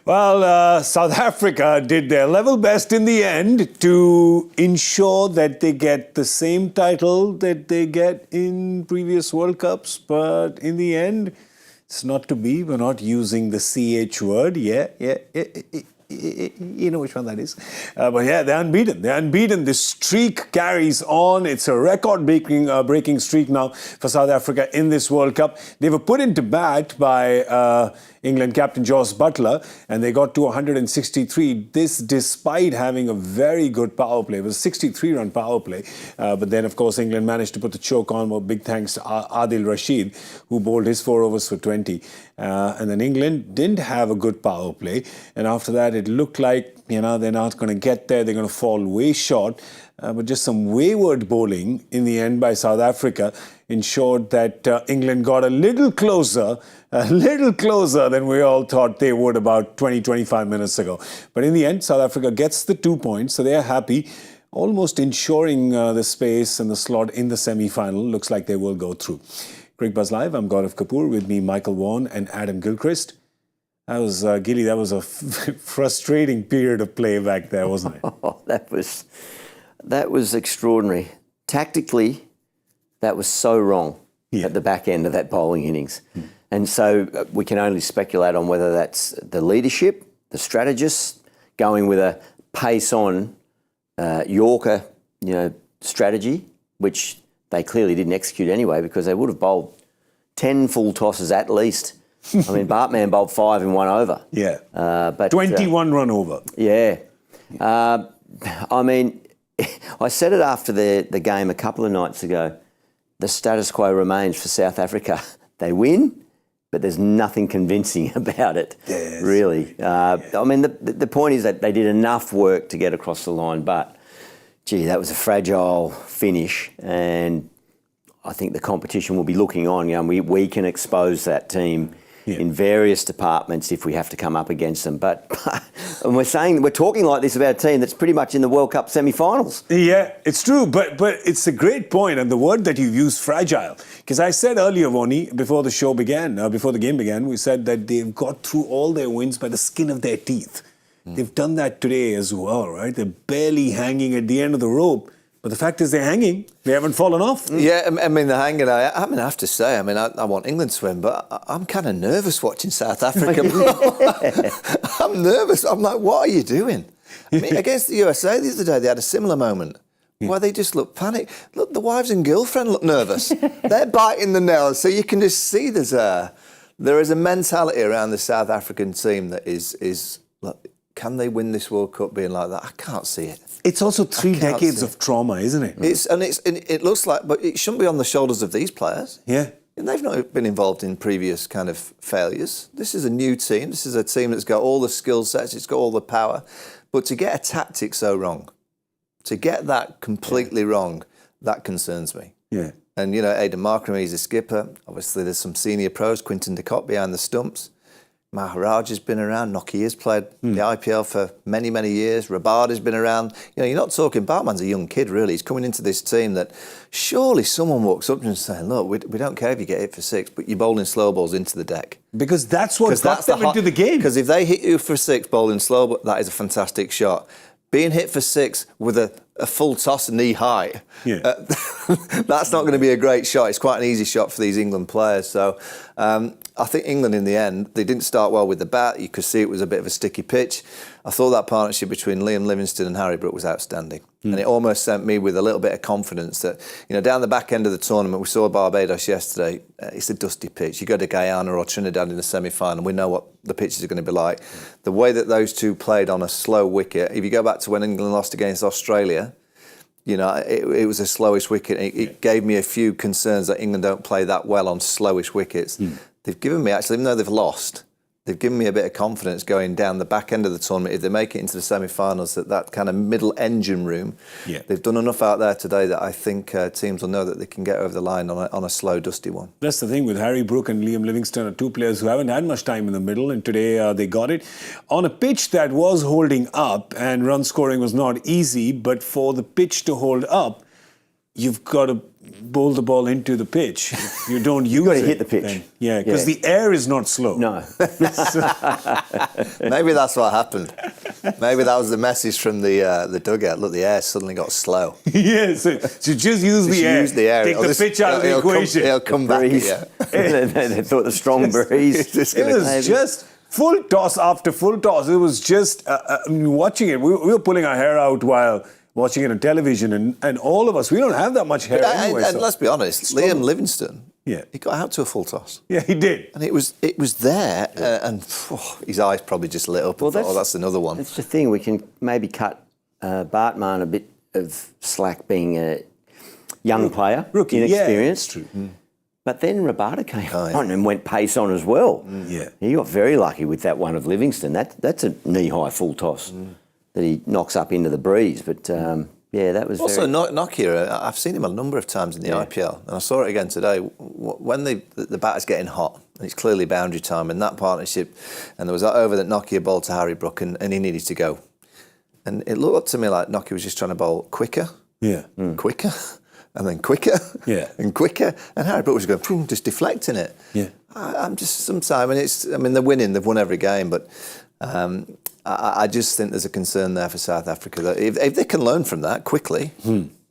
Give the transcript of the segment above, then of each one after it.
Well, South Africa did their level best in the end to ensure that they get the same title that they get in previous World Cups. But in the end, it's not to be. We're not using the CH word. Yeah. You know which one that is. But yeah, they're unbeaten. They're unbeaten. The streak carries on. It's a record-breaking streak now for South Africa in this World Cup. They were put into bat by England captain Buttler, and they got to 163. This despite having a very good power play. It was a 63-run power play. But then, of course, England managed to put the choke on. Well, big thanks to Adil Rashid, who bowled his 4 overs for 20. And then England didn't have a good power play. And after that, it looked like, they're not going to get there. They're going to fall way short. But just some wayward bowling in the end by South Africa ensured that England got a little closer than we all thought they would about 20-25 minutes ago. But in the end, South Africa gets the 2 points, so they are happy, almost ensuring the space and the slot in the semi-final. Looks like they will go through. Cricbuzz Live, I'm Gaurav Kapur, with me Michael Vaughan and Adam Gilchrist. That was, Gilly, that was a frustrating period of play back there, wasn't it? Oh, that was extraordinary. Tactically, that was so wrong at the back end of that bowling innings. And so we can only speculate on whether that's the leadership, the strategists, going with a pace-on Yorker, strategy, which they clearly didn't execute anyway because they would have bowled 10 full tosses at least. I mean, Bartman bowled 5 in 1 over. Yeah. But 21 run over. Yeah. I mean, I said it after the game a couple of nights ago. The status quo remains for South Africa. They win, but there's nothing convincing about it, really. I mean, the point is that they did enough work to get across the line, but, gee, that was a fragile finish, and I think the competition will be looking on. We can expose that team in various departments if we have to come up against them. But and we're talking like this about a team that's pretty much in the World Cup semi-finals. Yeah, it's true, but it's a great point, and the word that you used, fragile, because I said earlier, Voni, before the show began, before the game began, we said that they've got through all their wins by the skin of their teeth. They've done that today as well, right? They're barely hanging at the end of the rope. But the fact is they're hanging. They haven't fallen off. Yeah, I mean, they're hanging. I have to say, I want England to win, but I'm kind of nervous watching South Africa. I'm nervous. I'm like, what are you doing? I mean, against the USA the other day, they had a similar moment. Why they just look panicked. Look, the wives and girlfriend look nervous. They're biting the nails. So you can just see there is a mentality around the South African team that is like, can they win this World Cup being like that? I can't see it. It's also 3 decades of trauma, isn't it? It looks like, but it shouldn't be on the shoulders of these players. Yeah. And they've not been involved in previous kind of failures. This is a new team. This is a team that's got all the skill sets. It's got all the power. But to get a tactic so wrong, to get that completely wrong, that concerns me. Yeah. And, Aiden Markram, he's a skipper. Obviously, there's some senior pros, Quinton de Kock behind the stumps. Maharaj has been around. Nokia has played the IPL for many, many years. Rabard has been around. You're not talking, Bartman's a young kid, really. He's coming into this team that surely someone walks up to him and saying, look, we don't care if you get hit for 6, but you're bowling slow balls into the deck. Because that's what got them into the game. Because if they hit you for 6 bowling slow, that is a fantastic shot. Being hit for 6 with a full toss knee high, that's not going to be a great shot. It's quite an easy shot for these England players. So I think England, in the end, they didn't start well with the bat. You could see it was a bit of a sticky pitch. I thought that partnership between Liam Livingstone and Harry Brook was outstanding. And it almost sent me with a little bit of confidence that, down the back end of the tournament, we saw Barbados yesterday, it's a dusty pitch. You go to Guyana or Trinidad in the semi-final, we know what the pitches are going to be like. The way that those two played on a slow wicket, if you go back to when England lost against Australia, it was a slowish wicket. It gave me a few concerns that England don't play that well on slowish wickets. They've given me, actually, even though they've lost, they've given me a bit of confidence going down the back end of the tournament. If they make it into the semi-finals, that kind of middle engine room, they've done enough out there today that I think teams will know that they can get over the line on a slow, dusty one. That's the thing with Harry Brook and Liam Livingstone are 2 players who haven't had much time in the middle, and today they got it. On a pitch that was holding up, and run scoring was not easy, but for the pitch to hold up, you've got to bowl the ball into the pitch. If you don't use it, got to hit the pitch. Then, because the air is not slow. No. Maybe that's what happened. Maybe that was the message from the dugout. Look, the air suddenly got slow. So just use the air. Use the air. Take the pitch out of the equation. It'll come back. Breeze. They thought the strong breeze. It was just full toss after full toss. It was just watching it. We were pulling our hair out while watching it on television, and all of us, we don't have that much hair anyway. And let's be honest, Liam Livingstone, he got out to a full toss. Yeah, he did. And it was there, and his eyes probably just lit up. That's another one. That's the thing. We can maybe cut Bartman a bit of slack being a young player, rookie, inexperienced. Yeah, that's true. But then Rabada came on and went pace on as well. Yeah. He got very lucky with that one of Livingston. That's a knee-high full toss that he knocks up into the breeze. But, that was also Nokia, I've seen him a number of times in the IPL, and I saw it again today. When the batter's getting hot, and it's clearly boundary time in that partnership, and there was that over that Nokia bowled to Harry Brook, and he needed to go. And it looked to me like Nokia was just trying to bowl quicker, quicker, and then quicker, and quicker, and Harry Brook was going, boom, just deflecting it. Yeah. I'm just sometimes, they're winning, they've won every game, but I just think there's a concern there for South Africa that if they can learn from that quickly,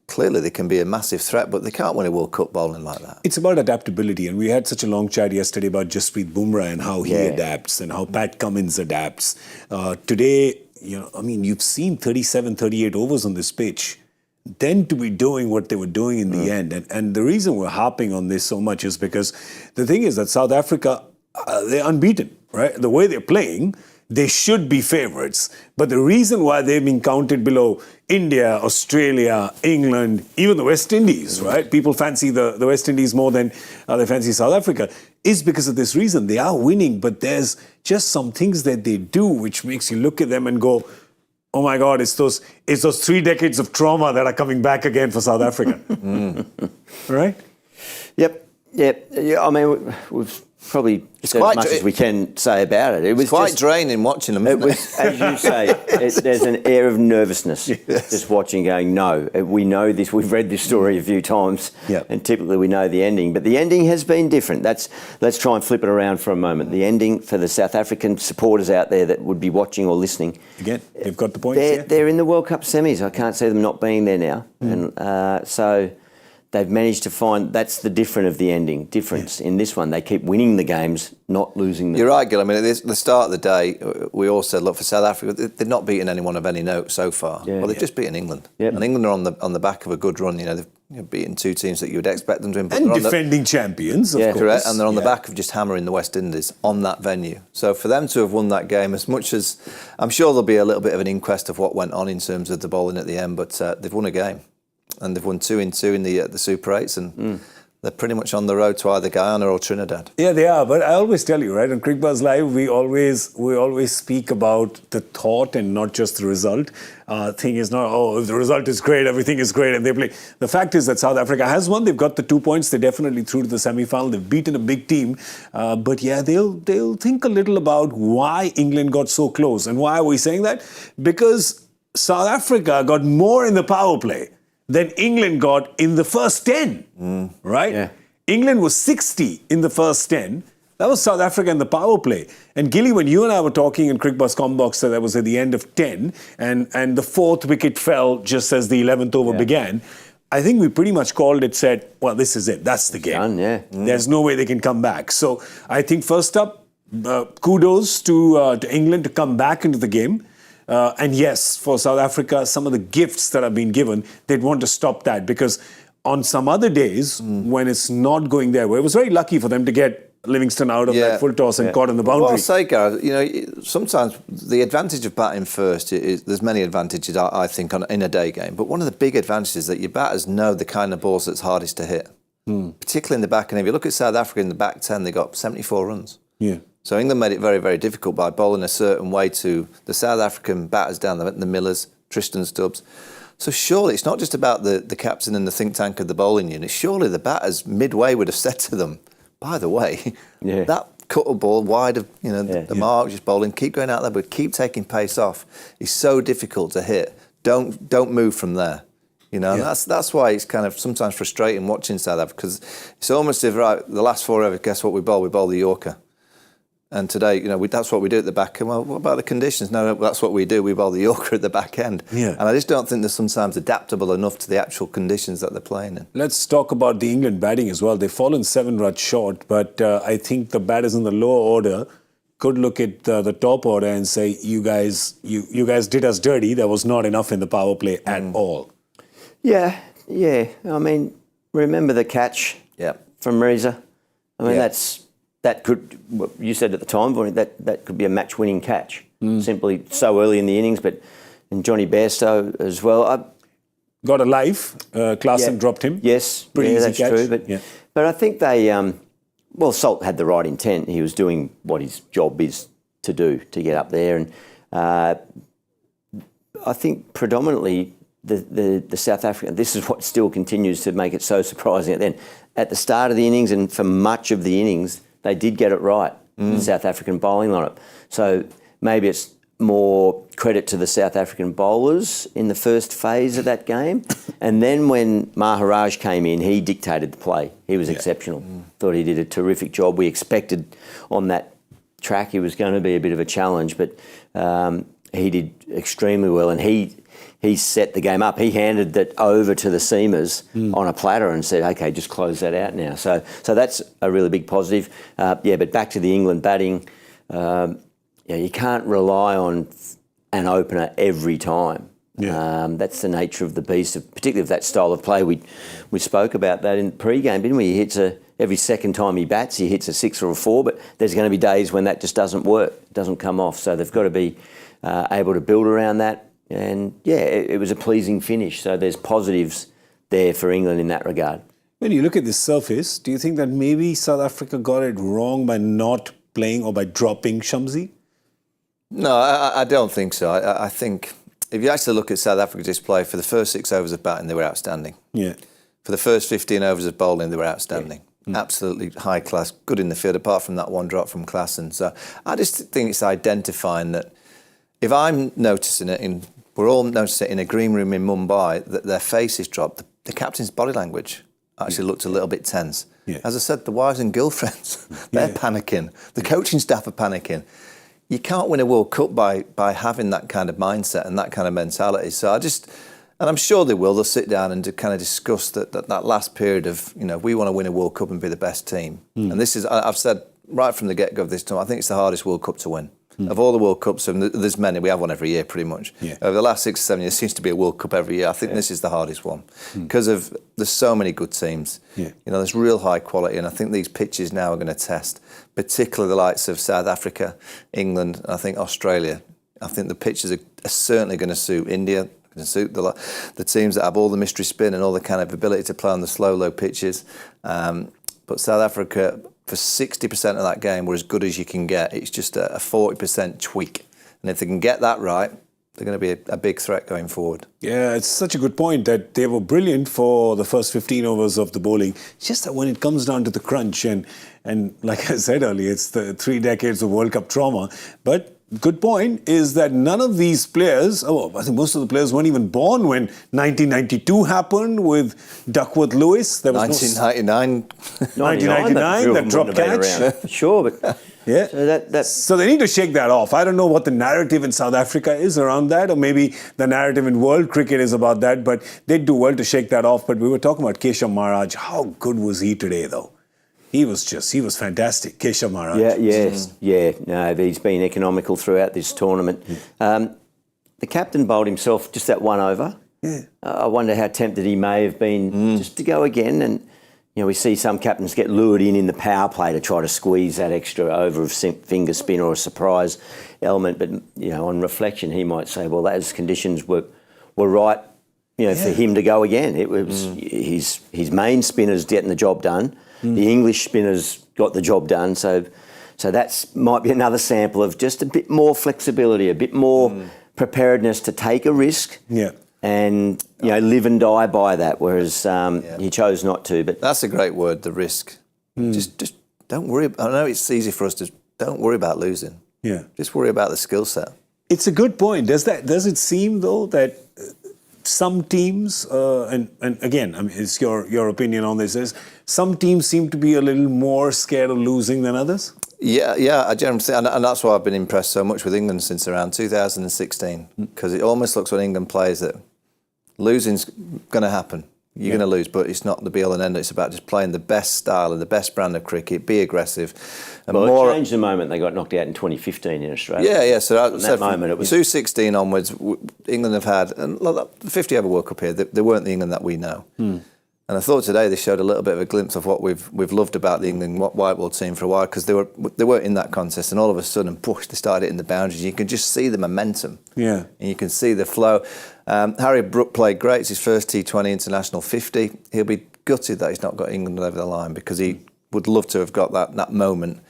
clearly they can be a massive threat, but they can't win a World Cup bowling like that. It's about adaptability, and we had such a long chat yesterday about Jasprit Bumrah and how he adapts and how Pat Cummins adapts. Today, you've seen 37, 38 overs on this pitch. Then to be doing what they were doing in the end. And the reason we're harping on this so much is because the thing is that South Africa, they're unbeaten, right? The way they're playing, they should be favourites. But the reason why they've been counted below India, Australia, England, even the West Indies, right? People fancy the West Indies more than they fancy South Africa, is because of this reason. They are winning, but there's just some things that they do which makes you look at them and go, oh my God, it's those 3 decades of trauma that are coming back again for South Africa. Right? Yep. We've probably said as much as we can say about it. It was quite draining watching them. It was, as you say, there's an air of nervousness just watching, going, no, we know this, we've read this story a few times, and typically we know the ending. But the ending has been different. Let's try and flip it around for a moment. The ending for the South African supporters out there that would be watching or listening. Again, they've got the points. They're in the World Cup semis. I can't see them not being there now. And so they've managed to find that's the difference in this one. They keep winning the games, not losing them. You're right, Gil. At the start of the day, we all said, look, for South Africa, they've not beaten anyone of any note so far. They've just beaten England. And England are on the back of a good run. They've beaten two teams that you would expect them to win. And defending champions, of course. Correct. And they're on the back of just hammering the West Indies on that venue. So for them to have won that game, as much as I'm sure there'll be a little bit of an inquest of what went on in terms of the bowling at the end, but they've won a game. And they've won 2 in 2 in the Super 8s, and they're pretty much on the road to either Guyana or Trinidad. Yeah, they are. But I always tell you, right, on Cricbuzz Live, we always speak about the thought and not just the result. Thing is not, if the result is great, everything is great, and they play. The fact is that South Africa has won. They've got the 2 points. They're definitely through to the semi-final. They've beaten a big team. But they'll think a little about why England got so close. And why are we saying that? Because South Africa got more in the power play than England got in the first 10, right? Yeah. England was 60 in the first 10. That was South Africa in the power play. And Gilly, when you and I were talking in Cricbuzz Combox, that was at the end of 10, and the 4th wicket fell just as the 11th over began, I think we pretty much called it, said, well, this is it. That's the game. Done, There's no way they can come back. So I think first up, kudos to England to come back into the game. And yes, for South Africa, some of the gifts that have been given, they'd want to stop that, because on some other days, when it's not going their way, it was very lucky for them to get Livingstone out of that full toss and caught on the boundary. Well, I'll say, Gareth, sometimes the advantage of batting first is there's many advantages, I think, in a day game. But one of the big advantages is that your batters know the kind of balls that's hardest to hit, particularly in the back. And if you look at South Africa in the back 10, they got 74 runs. Yeah. So England made it very, very difficult by bowling a certain way to the South African batters down the Millers, Tristan Stubbs. So surely it's not just about the captain and the think tank of the bowling unit. Surely the batters midway would have said to them, by the way, that cutter ball wide of the mark, just bowling, keep going out there, but keep taking pace off. It's so difficult to hit. Don't move from there. You know, and that's why it's kind of sometimes frustrating watching South Africa, because it's almost as if, right, the last 4 overs, guess what we bowl? We bowl the Yorker. And today, you know, that's what we do at the back end. Well, what about the conditions? No, that's what we do. We bowl the Yorker at the back end. Yeah. And I just don't think they're sometimes adaptable enough to the actual conditions that they're playing in. Let's talk about the England batting as well. They've fallen 7 runs short, but I think the batters in the lower order could look at the top order and say, you guys did us dirty. There was not enough in the power play at all. Yeah. I mean, remember the catch from Reza? I mean, that could, you said at the time, that could be a match-winning catch. Simply so early in the innings, and Johnny Bairstow as well. Got a life. Klaasen dropped him. Yes, pretty easy that's catch. True. But I think they, Salt had the right intent. He was doing what his job is to do, to get up there. And I think predominantly the South African, this is what still continues to make it so surprising. Then at the start of the innings and for much of the innings, they did get it right, the South African bowling lineup. So maybe it's more credit to the South African bowlers in the first phase of that game. And then when Maharaj came in, he dictated the play. He was exceptional. Thought he did a terrific job. We expected on that track he was going to be a bit of a challenge, but he did extremely well, and he set the game up. He handed that over to the seamers on a platter and said, okay, just close that out now. So that's a really big positive. But back to the England batting, you can't rely on an opener every time. That's the nature of the beast, particularly of that style of play. We spoke about that in pre-game, didn't we? He hits every second time he bats, he hits a 6 or a 4, but there's going to be days when that just doesn't work, doesn't come off. So they've got to be able to build around that. And it was a pleasing finish. So there's positives there for England in that regard. When you look at the surface, do you think that maybe South Africa got it wrong by not playing or by dropping Shamsi? No, I don't think so. I think if you actually look at South Africa's display, for the first 6 overs of batting, they were outstanding. Yeah. For the first 15 overs of bowling, they were outstanding. Absolutely high class, good in the field, apart from that one drop from Klaasen. So I just think it's identifying that if I'm noticing it, we're all noticing it in a green room in Mumbai, that their faces dropped. The captain's body language actually looked a little bit tense. As I said, the wives and girlfriends, they're panicking. The coaching staff are panicking. You can't win a World Cup by having that kind of mindset and that kind of mentality. So and I'm sure they will. They'll sit down and kind of discuss that last period of, we want to win a World Cup and be the best team. And this is, I've said right from the get-go of this time, I think it's the hardest World Cup to win. Of all the World Cups, and there's many, we have one every year pretty much. Over the last 6 or 7 years, seems to be a World Cup every year. I think this is the hardest one because there's so many good teams. There's real high quality, and I think these pitches now are going to test, particularly the likes of South Africa, England, and I think Australia. I think the pitches are certainly going to suit India, going to suit the teams that have all the mystery spin and all the kind of ability to play on the slow, low pitches. But South Africa, for 60% of that game, were as good as you can get. It's just a 40% tweak. And if they can get that right, they're going to be a big threat going forward. Yeah, it's such a good point that they were brilliant for the first 15 overs of the bowling. It's just that when it comes down to the crunch, and like I said earlier, it's the 3 decades of World Cup trauma. But good point is that none of these players, I think most of the players weren't even born when 1992 happened with Duckworth Lewis. There was 1999, that drop catch. Sure, but so they need to shake that off. I don't know what the narrative in South Africa is around that, or maybe the narrative in world cricket is about that, but they'd do well to shake that off. But we were talking about Keshav Maharaj. How good was he today, though? He was fantastic, Keshav Maharaj. No, he's been economical throughout this tournament. The captain bowled himself just that 1 over. I wonder how tempted he may have been just to go again. And we see some captains get lured in the power play to try to squeeze that extra over of finger spin or a surprise element. But on reflection, he might say, well, those conditions were right. For him to go again. It was his main spinners getting the job done. The English spinners got the job done, so that might be another sample of just a bit more flexibility, a bit more preparedness to take a risk, and live and die by that. Whereas he chose not to. But that's a great word, the risk. Just don't worry. I know it's easy for us to don't worry about losing. Just worry about the skill set. It's a good point. Does it seem though that some teams, and again, I mean, it's your opinion on this, is some teams seem to be a little more scared of losing than others? Yeah, I generally think, and that's why I've been impressed so much with England since around 2016, because it almost looks when England plays that losing's going to happen. You're going to lose, but it's not the be all and end. It's about just playing the best style and the best brand of cricket. Be aggressive. And well, it changed the moment they got knocked out in 2015 in Australia. Yeah. So from that moment, it was 2016 onwards. England have had, and look, the 50 over World Cup here. They weren't the England that we know. And I thought today they showed a little bit of a glimpse of what we've loved about the England white ball team for a while, because they weren't in that contest, and all of a sudden, push, they started hitting the boundaries. You can just see the momentum. Yeah. And you can see the flow. Harry Brook played great. It's his first T20 international 50. He'll be gutted that he's not got England over the line, because he would love to have got that moment.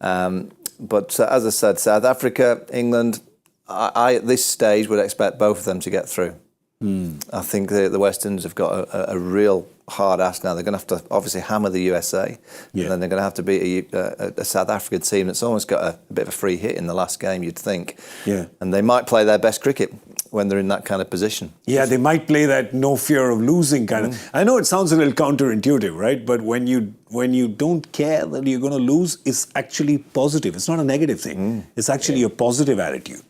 But as I said, South Africa, England, I at this stage would expect both of them to get through. I think the West Indies have got a real hard ask now. They're going to have to obviously hammer the USA, and then they're going to have to beat a South African team that's almost got a bit of a free hit in the last game, you'd think. Yeah. And they might play their best cricket when they're in that kind of position. Yeah, they might play that no fear of losing kind of. I know it sounds a little counterintuitive, right? But when you don't care that you're going to lose, it's actually positive. It's not a negative thing. It's actually a positive attitude.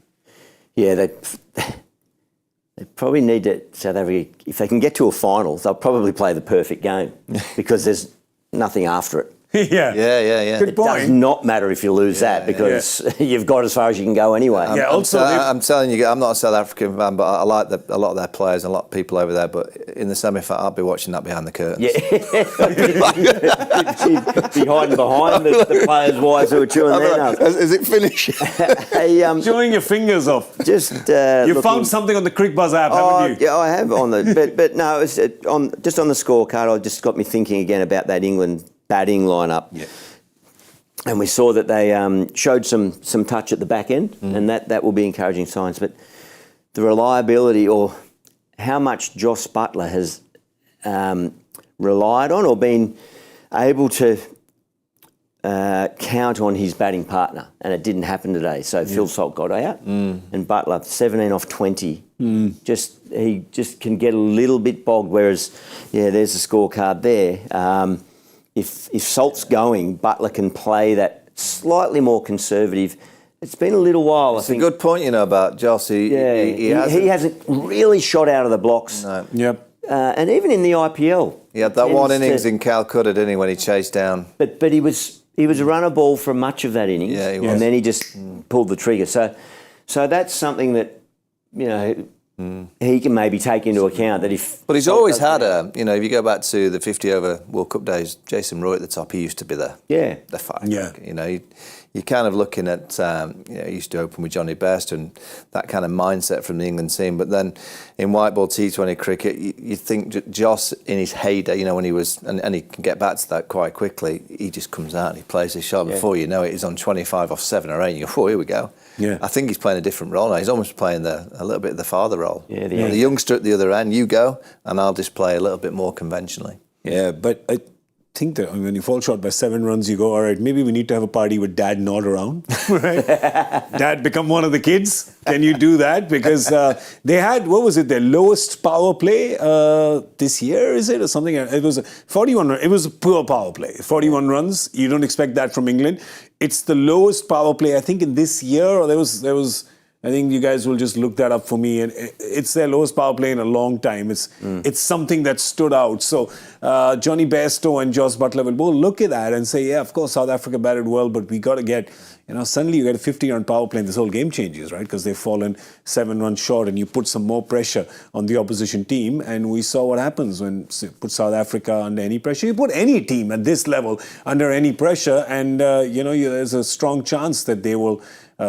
Yeah, they probably need to, South Africa, if they can get to a final, they'll probably play the perfect game, because there's nothing after it. Yeah. It does not matter if you lose that, because you've got as far as you can go anyway. I'm telling you, I'm not a South African fan, but I like a lot of their players and a lot of people over there. But in the semi-final, I'll be watching that behind the curtains. Yeah. Be hiding behind the players' wives who are chewing their nuts. Is it finished? Chewing your fingers off. Just you found something on the Cricbuzz app, haven't you? Yeah, I have on the. But no, it's just on the scorecard. It just got me thinking again about that England batting lineup. Yeah. And we saw that they showed some touch at the back end, and that will be encouraging signs. But the reliability, or how much Joss Buttler has relied on or been able to count on his batting partner, and it didn't happen today. So Phil Salt got out, and Buttler 17 off 20. He just can get a little bit bogged. Whereas, there's the scorecard there. If Salt's going, Buttler can play that slightly more conservative. It's been a little while. It's a good point, about Joss. He hasn't really shot out of the blocks. No. Yep. And even in the IPL, he had that one innings in Calcutta, didn't he, when he chased down? But he was a runner ball for much of that innings. Yeah, he was. And then he just pulled the trigger. So that's something that he can maybe take into account, that if... But he's always had if you go back to the 50 over World Cup days, Jason Roy at the top, he used to be the fire. Yeah. You're kind of looking at, he used to open with Johnny Best and that kind of mindset from the England team. But then in white ball T20 cricket, you think Joss in his heyday, when he was, and he can get back to that quite quickly, he just comes out and he plays his shot. Before you know it, he's on 25 off 7 or 8. You go, oh, here we go. Yeah. I think he's playing a different role now. He's almost playing a little bit of the father role. Yeah, the youngster at the other end, you go, and I'll just play a little bit more conventionally. Yeah, but I think that when you fall short by 7 runs, you go, all right, maybe we need to have a party with Dad not around, right? Dad become one of the kids. Can you do that? Because they had, what was it, their lowest power play this year, is it, or something? It was 41. It was a poor power play. 41 runs. You don't expect that from England. It's the lowest power play, I think, in this year, or there was. I think you guys will just look that up for me. And it's their lowest power play in a long time. It's something that stood out. So Johnny Bairstow and Joss Buttler will both look at that and say, yeah, of course, South Africa batted well, but we got to get, suddenly you get a 50-run power play and this whole game changes, right? Because they've fallen 7 runs short and you put some more pressure on the opposition team. And we saw what happens when you put South Africa under any pressure. You put any team at this level under any pressure and, there's a strong chance that they will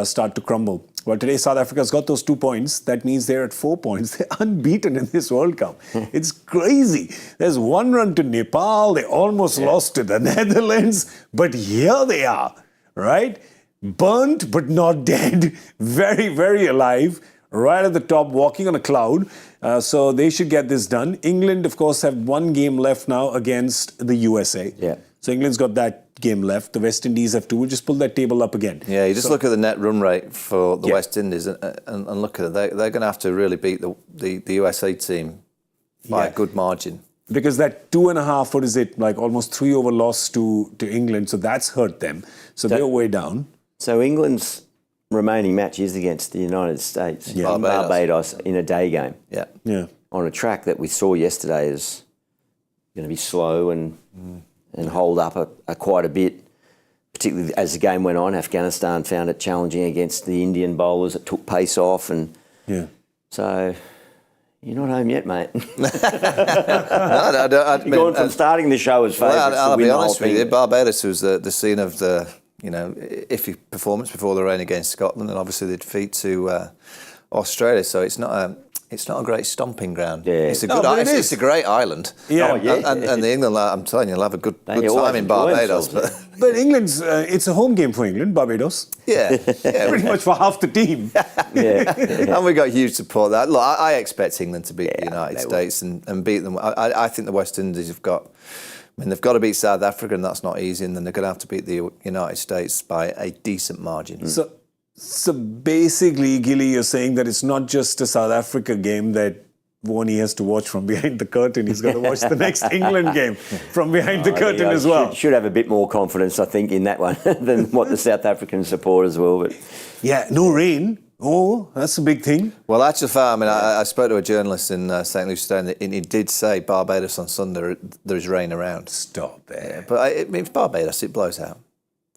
start to crumble. Well, today South Africa's got those 2 points. That means they're at 4 points. They're unbeaten in this World Cup. It's crazy. There's 1 run to Nepal. They almost lost to the Netherlands. But here they are, right? Burnt but not dead. Very, very alive. Right at the top, walking on a cloud. So they should get this done. England, of course, have 1 game left now against the USA. Yeah. So England's got that game left. The West Indies have 2. We'll just pull that table up again. Yeah, you just look at the net run rate for the West Indies and look at it. They're going to have to really beat the USA team by a good margin. Because that 2.5, what is it, like almost 3 over loss to England, so that's hurt them. So they're way down. So England's remaining match is against the United States in Barbados in a day game. Yeah. On a track that we saw yesterday is going to be slow and hold up quite a bit, particularly as the game went on. Afghanistan found it challenging against the Indian bowlers. It took pace off, and so you're not home yet, mate. No, You're going from starting the show as favourites. I'll be honest with you. Barbados was the scene of the iffy performance before the rain against Scotland, and obviously the defeat to Australia. So it's not a great stomping ground. Yeah. It's a good. It's a great island. Yeah. And the England, I'm telling you, will have a good time in Barbados. But England's, it's a home game for England, Barbados. Yeah. Pretty much for half the team. And we got huge support. That look, I expect England to beat the United States and beat them. I think the West Indies have got. I mean, they've got to beat South Africa, and that's not easy. And then they're going to have to beat the United States by a decent margin. So basically, Gilly, you're saying that it's not just a South Africa game that Warnie has to watch from behind the curtain. He's got to watch the next England game from behind the curtain as well. Should have a bit more confidence, I think, in that one than what the South African supporters will. But no rain. Oh, that's a big thing. Well, actually, I spoke to a journalist in St. Lucia, and he did say Barbados on Sunday there's rain around. Stop there. But it means Barbados, it blows out.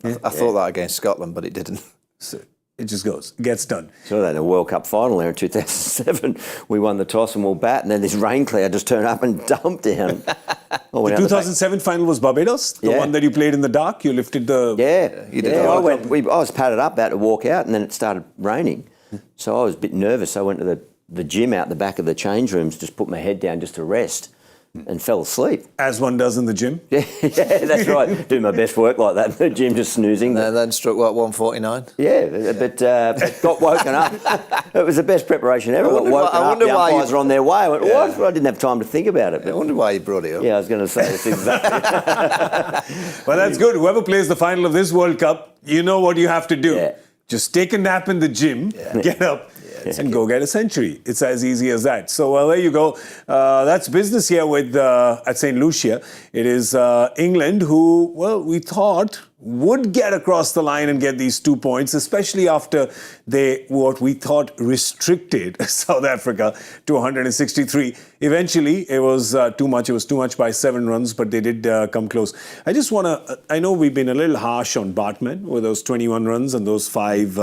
I thought that against Scotland, but it didn't. So it just gets done. So that in the World Cup final there in 2007, we won the toss and we'll bat, and then this rain cloud just turned up and dumped down. The 2007 final was Barbados, the one that you played in the dark. You lifted the you did. I was padded up about to walk out, and then it started raining. So I was a bit nervous. I went to the gym out the back of the change rooms, just put my head down just to rest, and fell asleep. As one does in the gym. Yeah, that's right. Do my best work like that in the gym, just snoozing. And then struck, 149? Yeah, but got woken up. It was the best preparation ever. Got woken up, the umpires were on their way. I went, what? I didn't have time to think about it. I wonder why you brought it up. Yeah, I was going to say this exactly. Well, that's good. Whoever plays the final of this World Cup, you know what you have to do. Yeah. Just take a nap in the gym, get up, and go get a century. It's as easy as that. So, well, there you go. That's business here at St. Lucia. It is England who, we thought would get across the line and get these 2 points, especially after what we thought restricted South Africa to 163. Eventually, it was too much. It was too much by 7 runs, but they did come close. I just want to, I know we've been a little harsh on Bartman with those 21 runs and those 5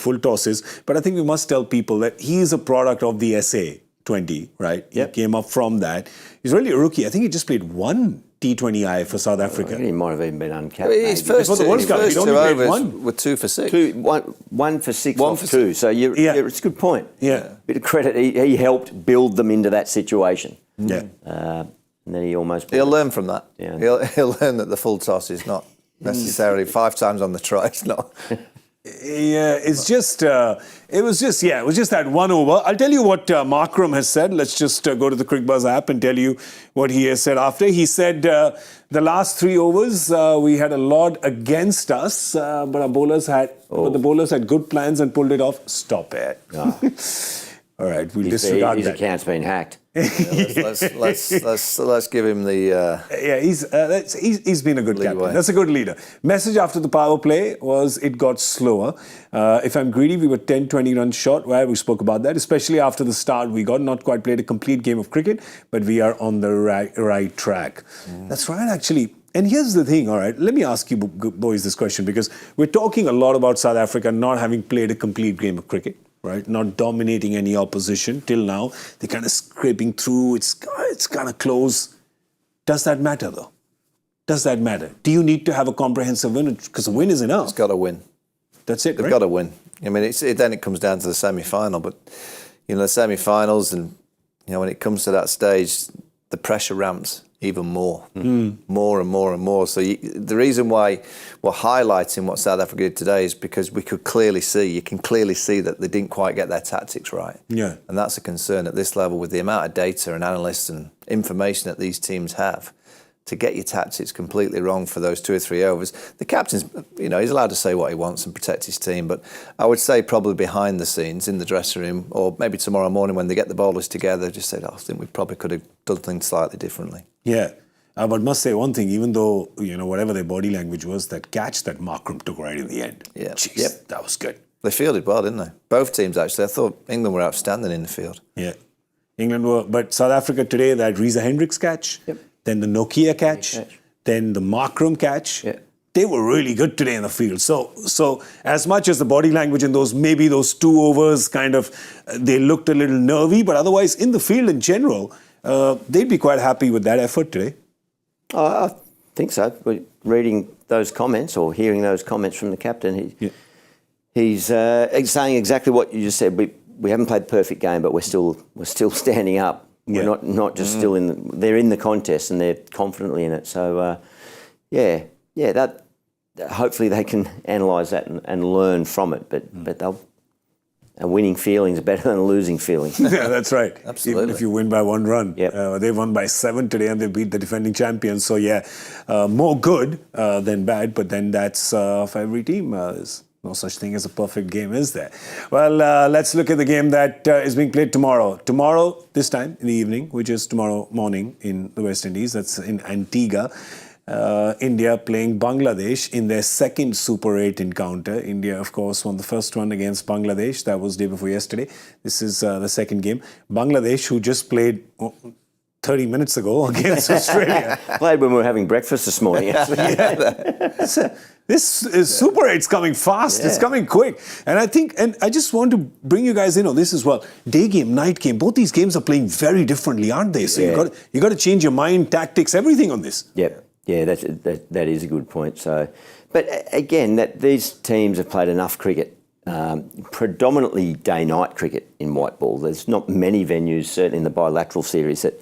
full tosses, but I think we must tell people that he is a product of the SA 20, right? He came up from that. He's really a rookie. I think he just played 1 T20I for South Africa. He might have even been uncapped. His first 2 overs were 2 for 6. One for 6 off 2. So it's a good point. Yeah. Bit of credit. He helped build them into that situation. Yeah. And then he almost... He'll learn from that. Yeah. He'll learn that the full toss is not necessarily 5 times on the try. It's not... Yeah, it was just that 1 over. I'll tell you what Markram has said. Let's just go to the Cricbuzz app and tell you what he has said after. He said the last 3 overs we had a lot against us, but the bowlers had good plans and pulled it off. Stop it. Oh. All right, we'll disregard his that. account's been hacked. Let's give him the. He's been a good captain. That's a good leader. Message after the power play was it got slower. If I'm greedy, we were 10, 20 runs short. Well, we spoke about that, especially after the start. We got not quite played a complete game of cricket, but we are on the right track. That's right, actually. And here's the thing, all right, let me ask you boys this question, because we're talking a lot about South Africa not having played a complete game of cricket. Right, not dominating any opposition till now. They're kind of scraping through. It's kind of close. Does that matter, though? Does that matter? Do you need to have a comprehensive win? Because a win is enough. It's got to win. That's it, They've got to win. I mean, then it comes down to the semi-final. But, the semi-finals and, when it comes to that stage, the pressure ramps even more. More and more and more. So the reason why we're highlighting what South Africa did today is because you can clearly see that they didn't quite get their tactics right. Yeah. And that's a concern at this level with the amount of data and analysts and information that these teams have. to get your tactics completely wrong for those 2 or 3 overs. The captain's, he's allowed to say what he wants and protect his team, but I would say probably behind the scenes in the dressing room, or maybe tomorrow morning when they get the bowlers together, just say, I think we probably could have done things slightly differently. Yeah. But must say one thing, even though, whatever their body language was, that catch that Markram took right in the end. Yeah. Jeez, that was good. They fielded well, didn't they? Both teams, actually. I thought England were outstanding in the field. Yeah. England were, but South Africa today, that Reza Hendricks catch, then the Nokia catch, then the Markram catch. Yeah. They were really good today in the field. So as much as the body language in those 2 overs kind of, they looked a little nervy, but otherwise in the field in general, they'd be quite happy with that effort today. I think so. Reading those comments or hearing those comments from the captain, he's saying exactly what you just said. We haven't played the perfect game, but we're still standing up. We're not just still in. They're in the contest and they're confidently in it. So that hopefully they can analyse that and learn from it. But a winning feeling is better than a losing feeling. Yeah, that's right. Absolutely. Even if you win by 1 run. Yep. They won by 7 today and they beat the defending champions. So more good than bad, but then that's for every team. There's no such thing as a perfect game, is there? Well, let's look at the game that is being played tomorrow. Tomorrow, this time in the evening, which is tomorrow morning in the West Indies. That's in Antigua. India playing Bangladesh in their second Super 8 encounter. India, of course, won the first one against Bangladesh. That was day before yesterday. This is the second game. Bangladesh, who just played 30 minutes ago against Australia. Played when we were having breakfast this morning. This is Super 8's coming fast. It's coming quick. And I just want to bring you guys in on this as well. Day game, night game, both these games are playing very differently, aren't they? So you got to change your mind, tactics, everything on this. Yep. Yeah, that is a good point. So, but again, these teams have played enough cricket, predominantly day-night cricket in white ball. There's not many venues, certainly in the bilateral series, that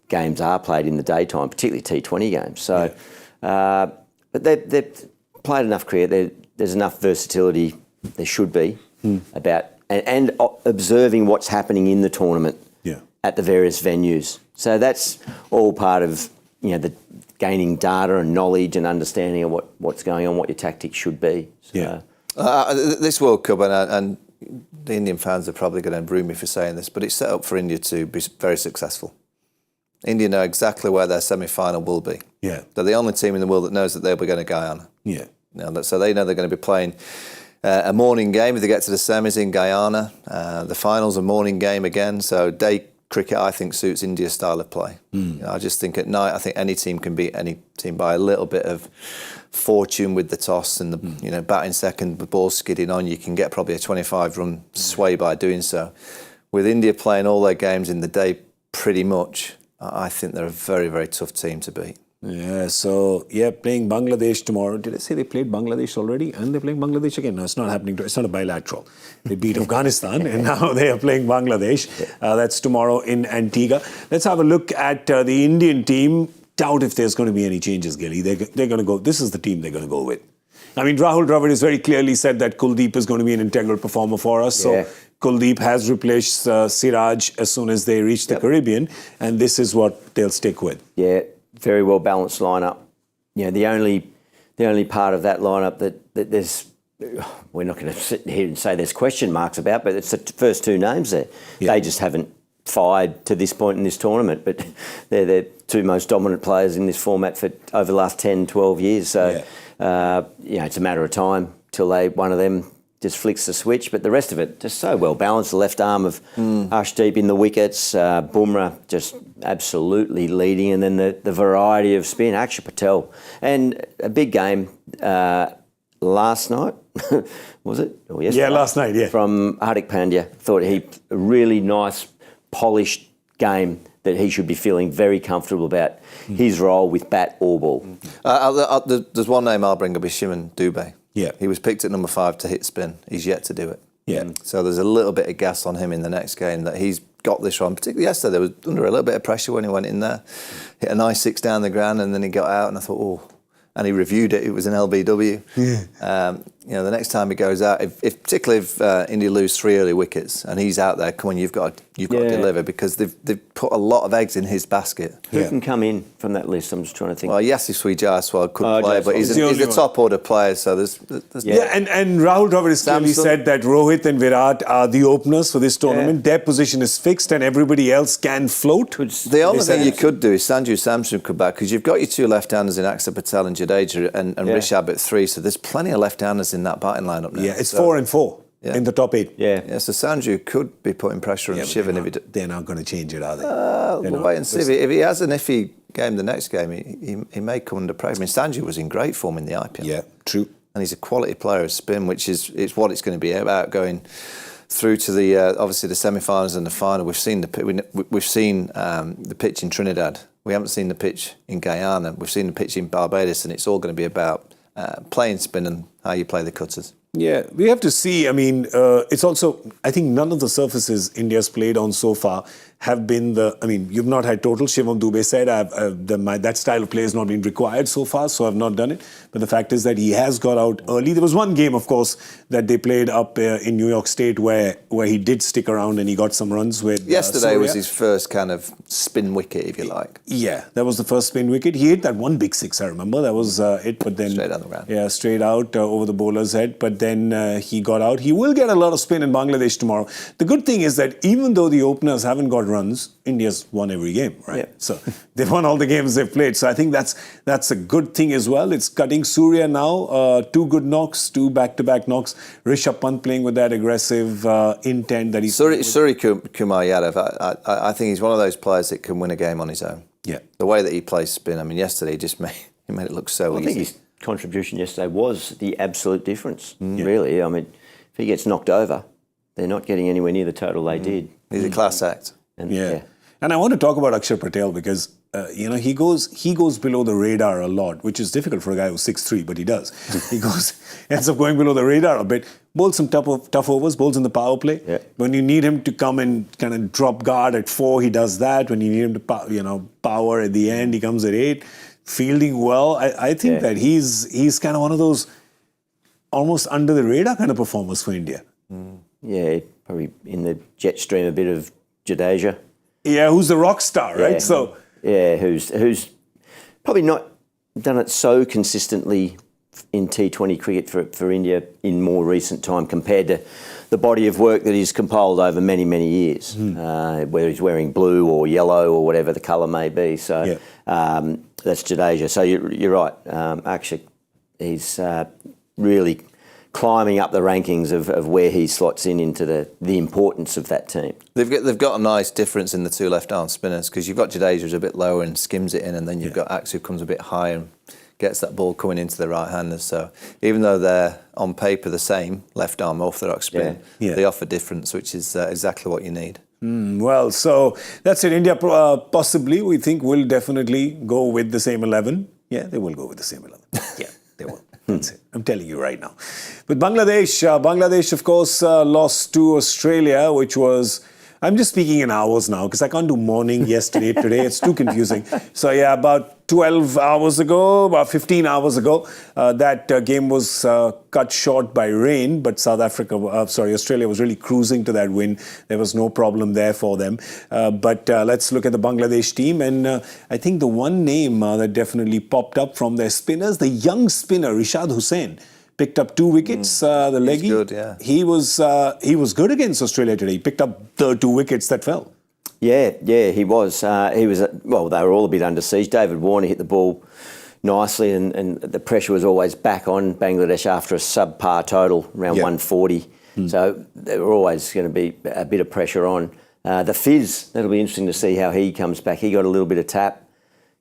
games are played in the daytime, particularly T20 games. So, but they've played enough cricket. There's enough versatility. There should be about and observing what's happening in the tournament at the various venues. So that's all part of the gaining data and knowledge and understanding of what's going on, what your tactics should be. So, this World Cup, and the Indian fans are probably going to rue me for saying this, but it's set up for India to be very successful. India know exactly where their semi-final will be. Yeah. They're the only team in the world that knows that they'll be going to Guyana. Yeah. So they know they're going to be playing a morning game if they get to the semis in Guyana. The final's a morning game again, so day cricket, I think, suits India's style of play. I just think at night, I think any team can beat any team by a little bit of fortune with the toss and the batting second, the ball skidding on. You can get probably a 25-run sway by doing so. With India playing all their games in the day, pretty much, I think they're a very, very tough team to beat. Yeah, so, playing Bangladesh tomorrow. Did I say they played Bangladesh already? And they're playing Bangladesh again? No, it's not happening. It's not a bilateral. They beat Afghanistan and now they are playing Bangladesh. That's tomorrow in Antigua. Let's have a look at the Indian team. Doubt if there's going to be any changes, Gilly. They're going to go, this is the team they're going to go with. I mean, Rahul Dravid has very clearly said that Kuldeep is going to be an integral performer for us. So Kuldeep has replaced Siraj as soon as they reach the Caribbean. And this is what they'll stick with. Yeah. Very well balanced lineup. The only part of that lineup that there's, we're not going to sit here and say there's question marks about, but it's the first 2 names there. They just haven't fired to this point in this tournament, but they're the 2 most dominant players in this format for over the last 10, 12 years. So it's a matter of time till one of them just flicks the switch, but the rest of it just so well balanced. The left arm of Arshdeep in the wickets, Bumrah just absolutely leading, and then the variety of spin, Akshar Patel. And a big game last night, was it? Or yesterday? Yeah, last night, From Hardik Pandya. Thought a really nice, polished game that he should be feeling very comfortable about his role with bat or ball. There's one name I'll bring up, is Shimon Dubé. Yeah, he was picked at number 5 to hit spin. He's yet to do it. Yeah. So there's a little bit of gas on him in the next game that he's got this wrong. Particularly yesterday, there was under a little bit of pressure when he went in there. Hit a nice 6 down the ground and then he got out and I thought, and he reviewed it. It was an LBW. The next time he goes out, particularly if India lose 3 early wickets and he's out there, come on, you've got to deliver, because they've put a lot of eggs in his basket. Who can come in from that list? I'm just trying to think. Well, Yashasvi Jaiswal could play, but he's a top order player, so there's and Rahul Dravid has clearly said that Rohit and Virat are the openers for this tournament. Their position is fixed and everybody else can float. The only thing you could do is Sanju Samson could back, because you've got your 2 left-handers in Axar Patel and Jadeja and Rishabh at 3, so there's plenty of left-handers in that batting lineup now. Yeah, it's 4 and 4 in the top 8. Yeah, so Sanju could be putting pressure on Shivan if he... They're not going to change it, are they? We'll wait and see. If he has an iffy game the next game, he may come under pressure. I mean, Sanju was in great form in the IPL. Yeah, true. And he's a quality player of spin, which is what it's going to be about, going through to the obviously the semi-finals and the final. We've seen the pitch in Trinidad. We haven't seen the pitch in Guyana. We've seen the pitch in Barbados, and it's all going to be about playing spin and how you play the cutters. Yeah, we have to see. I mean, it's also, I think none of the surfaces India's played on so far have been you've not had total. Shivam Dubey said that style of play has not been required so far, so I've not done it. But the fact is that he has got out early. There was one game, of course, that they played up in New York State where he did stick around and he got some runs with Yesterday Surya. was his first kind of spin wicket, if you like. Yeah, that was the first spin wicket. He hit that one big 6, I remember. That was it, but then... Straight down the ground. Yeah, straight out over the bowler's head. But then he got out. He will get a lot of spin in Bangladesh tomorrow. The good thing is that even though the openers haven't got runs, India's won every game, right? Yeah. So they've won all the games they've played. So I think that's a good thing as well. It's cutting Surya now. 2 good knocks, 2 back-to-back knocks. Rishabh Pant playing with that aggressive intent that he's... Surya Kumar Yadav, I think he's one of those players that can win a game on his own. Yeah. The way that he plays spin, I mean, yesterday he made it look so easy. I think his contribution yesterday was the absolute difference, really. I mean, if he gets knocked over, they're not getting anywhere near the total they did. He's a class act. And I want to talk about Akshar Patel because, he goes below the radar a lot, which is difficult for a guy who's 6'3", but he does. Ends up going below the radar a bit. Bowls some tough overs, bowls in the power play. Yeah. When you need him to come and kind of drop guard at 4, he does that. When you need him to power at the end, he comes at 8. Fielding well. I think that he's kind of one of those almost under the radar kind of performers for India. Yeah, probably in the jet stream a bit of Jadeja. Yeah, who's the rock star, right? So who's probably not done it so consistently in T20 cricket for India in more recent time compared to the body of work that he's compiled over many, many years, whether he's wearing blue or yellow or whatever the colour may be. So that's Jadeja. So you're right. Akshar, he's really climbing up the rankings of where he slots into the importance of that team. They've got a nice difference in the 2 left-arm spinners, because you've got Jadeja who's a bit lower and skims it in, and then you've got Akshar who comes a bit higher and gets that ball coming into the right-handers. So even though they're on paper the same, left-arm orthodox spin, they offer difference, which is exactly what you need. Well, so that's it. India possibly, we think, will definitely go with the same 11. Yeah, they will go with the same 11. Yeah, they will. That's it. I'm telling you right now. With Bangladesh, of course, lost to Australia, which was... I'm just speaking in hours now because I can't do morning, yesterday, today. It's too confusing. So, about 12 hours ago, about 15 hours ago, that game was cut short by rain. But Australia was really cruising to that win. There was no problem there for them. But let's look at the Bangladesh team. And I think the one name that definitely popped up from their spinners, the young spinner, Rishad Hussain, picked up 2 wickets, the leggy. He's good, yeah. He was good against Australia today. He picked up the 2 wickets that fell. Yeah, he was. They were all a bit under siege. David Warner hit the ball nicely, and the pressure was always back on Bangladesh after a subpar total, around 140. So there were always going to be a bit of pressure on. The Fizz, that'll be interesting to see how he comes back. He got a little bit of tap,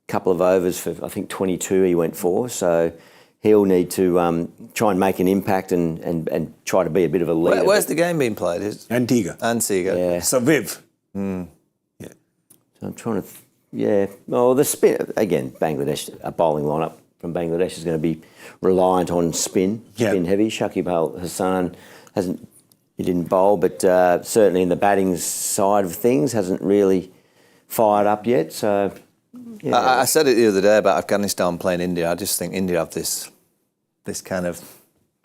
couple of overs for, I think, 22 he went for. So he'll need to try and make an impact and try to be a bit of a leader. Where's the game being played? Antigua. Yeah. Saviv. So I'm trying to... Well, the spin... Again, Bangladesh, a bowling lineup from Bangladesh is going to be reliant on spin heavy. Shakib Al Hassan he didn't bowl, but certainly in the batting side of things hasn't really fired up yet. So Yeah. I said it the other day about Afghanistan playing India. I just think India have this kind of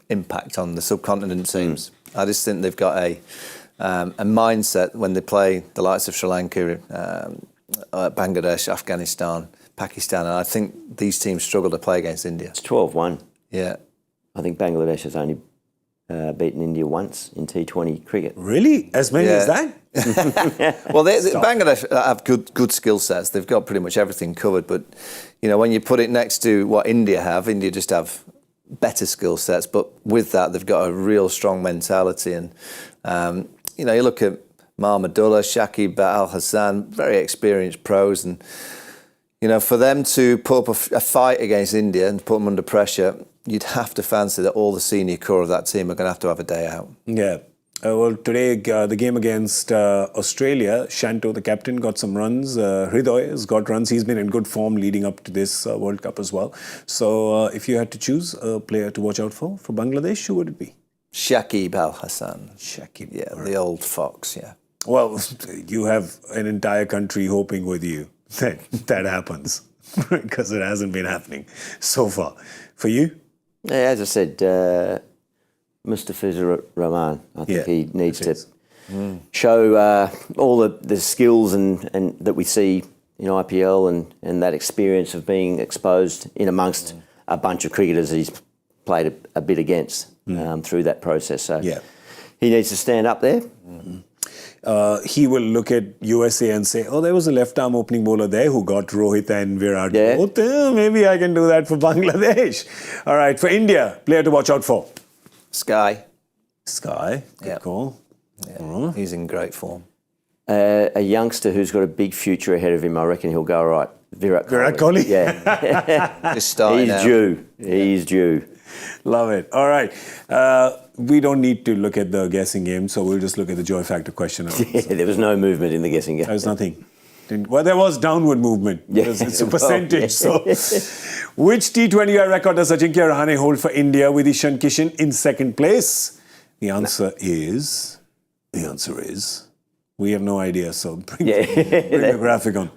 impact on the subcontinent teams. I just think they've got a mindset when they play the likes of Sri Lanka, Bangladesh, Afghanistan, Pakistan, and I think these teams struggle to play against India. It's 12-1. Yeah. I think Bangladesh has only beaten India once in T20 cricket. Really? As many as that? Well, Bangladesh have good skill sets. They've got pretty much everything covered. But, when you put it next to what India have, India just have better skill sets. But with that, they've got a real strong mentality. And, you look at Mahmudullah, Shakib Al Hassan, very experienced pros. And, for them to put up a fight against India and put them under pressure, you'd have to fancy that all the senior core of that team are going to have a day out. Yeah. Well, today, the game against Australia, Shanto, the captain, got some runs. Hridoy has got runs. He's been in good form leading up to this World Cup as well. So if you had to choose a player to watch out for Bangladesh, who would it be? Shakib Al Hassan. Shakib. Yeah, the old fox, yeah. Well, you have an entire country hoping with you that happens because it hasn't been happening so far. For you? Yeah, as I said, Mustafizur Rahman, I think he needs to show all the skills and that we see in IPL and that experience of being exposed in amongst a bunch of cricketers he's played a bit against through that process. So he needs to stand up there. He will look at USA and say, oh, there was a left-arm opening bowler there who got Rohit and Virat both. Maybe I can do that for Bangladesh. All right, for India, player to watch out for. Sky. Good call. Yeah. He's in great form. A youngster who's got a big future ahead of him, I reckon he'll go all right. Virat Kohli? Yeah. Just starting out. He's due. Love it. All right. We don't need to look at the guessing game, so we'll just look at the joy factor question. There was no movement in the guessing game. There was nothing. Well, there was downward movement. It's a percentage. So, which T20I record does Ajinkya Rahane hold for India with Ishan Kishan in second place? The answer is, we have no idea. So bring the graphic on.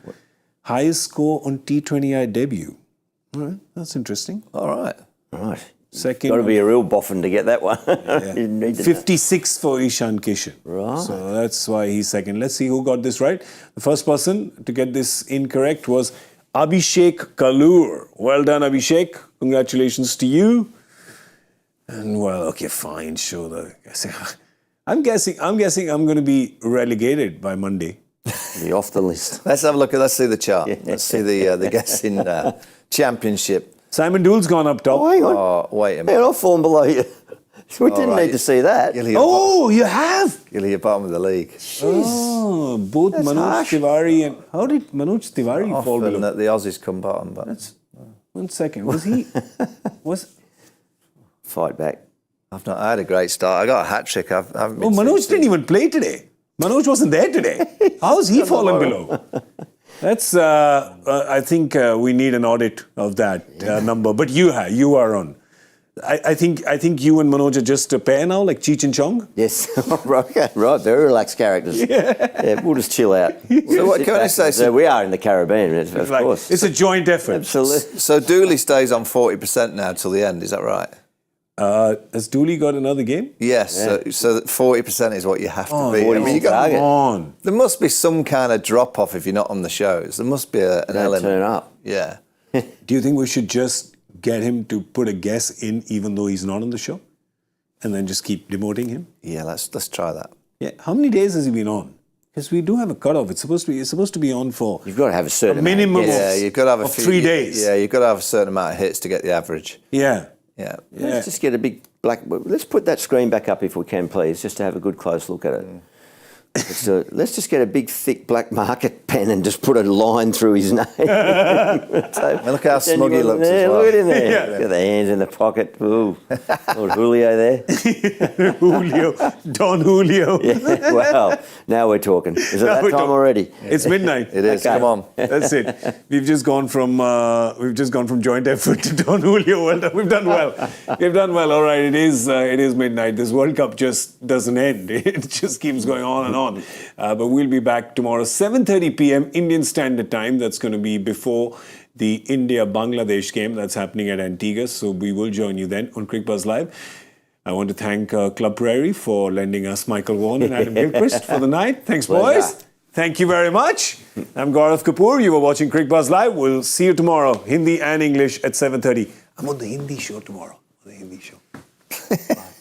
Highest score on T20I debut. All right, that's interesting. All right. Second. Got to be a real boffin to get that one. 56 for Ishan Kishan. Right. So that's why he's second. Let's see who got this right. The first person to get this incorrect was Abhishek Kalur. Well done, Abhishek. Congratulations to you. And well, okay, fine. Show the. I'm guessing I'm going to be relegated by Monday. Be off the list. Let's have a look. Let's see the chart. Let's see the guessing championship. Simon Doole's gone up top. Oh, hang on. Oh, wait a minute. Man, I've fallen below you. We didn't need to see that. You have? You'll hear bottom of the league. Oh, both Manoj Tiwari and... How did Manoj Tiwari fall below? Often the Aussies come bottom, but... One second. Was he... Fight back. I had a great start. I got a hat-trick. Manoj didn't even play today. Manoj wasn't there today. How's he fallen below? That's... I think we need an audit of that number. But you are on. I think you and Manoj are just a pair now, like Cheech and Chong. Yes, right. Very relaxed characters. Yeah, we'll just chill out. So what can I say? So we are in the Caribbean, of course. It's a joint effort. Absolutely. So Dooley stays on 40% now till the end. Is that right? Has Dooley got another game? Yes. Yeah. So that 40% is what you have to be. 40 Come on. There must be some kind of drop off if you're not on the shows. There must be an element. Turn up. Yeah. Do you think we should just get him to put a guess in even though he's not on the show? And then just keep demoting him? Yeah, let's try that. Yeah. How many days has he been on? Because we do have a cutoff. It's supposed to be on for... You've got to have a certain minimum you've got to have of 3 days. Yeah, you've got to have a certain amount of hits to get the average. Yeah. Yeah. Let's just get a big black... Let's put that screen back up if we can, please, just to have a good close look at it. Let's just get a big, thick black marker pen and just put a line through his name. Look how smug he looks as well. Look at him there. Yeah. Got the hands in the pocket. Ooh. Old Julio there. Don Julio. Yeah, well, now we're talking. Is it that time already? It's midnight. It is. Okay. Come on. That's it. We've just gone from joint effort to Don Julio. Well done. We've done well. All right. It is midnight. This World Cup just doesn't end. It just keeps going on and on. on. But we'll be back tomorrow, 7:30 p.m. Indian Standard Time. That's going to be before the India-Bangladesh game that's happening at Antigua. So we will join you then on Cricbuzz Live. I want to thank Club Prairie for lending us Michael Vaughan and Adam Gilchrist for the night. Thanks, boys. Thank you very much. I'm Gaurav Kapur. You were watching Cricbuzz Live. We'll see you tomorrow, Hindi and English at 7:30. I'm on the Hindi show tomorrow. On the Hindi show. Bye.